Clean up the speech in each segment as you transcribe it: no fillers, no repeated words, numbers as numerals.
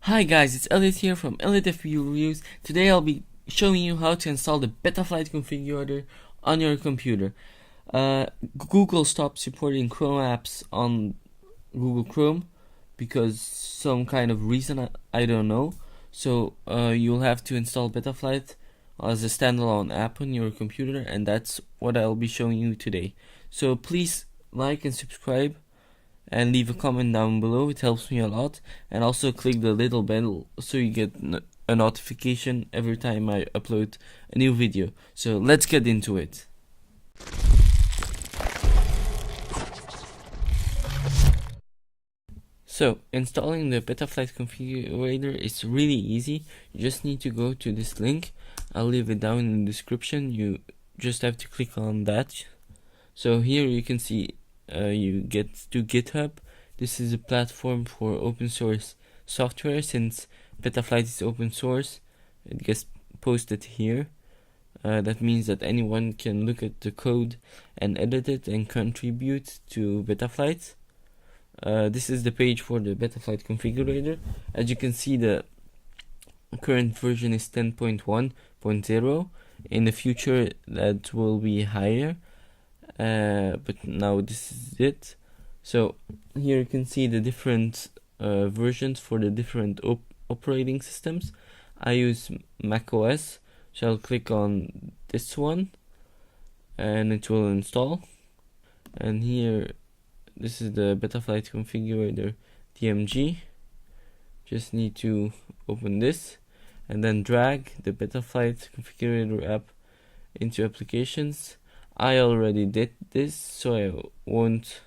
Hi guys, it's Elliot here from Elliot FPU Reviews. Today I'll be showing you how to install the Betaflight configurator on your computer. Google stopped supporting Chrome apps on Google Chrome because some kind of reason I don't know. So you'll have to install Betaflight as a standalone app on your computer, and that's what I'll be showing you today. So please like and subscribe and leave a comment down below. It helps me a lot. And also click the little bell so you get a notification every time I upload a new video. So let's get into it. So installing the Betaflight configurator is really easy. You just need to go to this link. I'll leave it down in the description. You just have to click on that. So here you can see you get to GitHub. This is a platform for open source software. Since Betaflight is open source, it gets posted here. That means that anyone can look at the code and edit it and contribute to Betaflight. This is the page for the Betaflight configurator. As you can see, the current version is 10.1.0. In the future that will be higher. But now this is it. So here you can see the different versions for the different operating systems. I use macOS, so I'll click on this one and it will install. And here, this is the Betaflight configurator DMG. Just need to open this and then drag the Betaflight configurator app into applications. I already did this, so I won't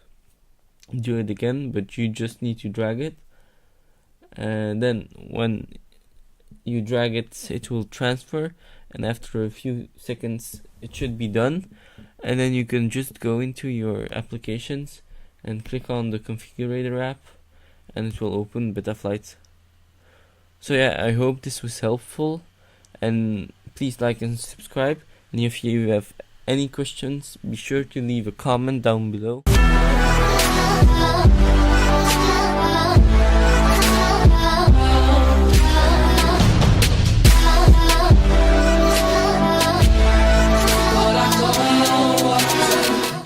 do it again, but you just need to drag it, and then when you drag it, it will transfer, and after a few seconds it should be done, and then you can just go into your applications and click on the configurator app and it will open Betaflight. So yeah, I hope this was helpful, and please like and subscribe, and if you have any questions, be sure to leave a comment down below.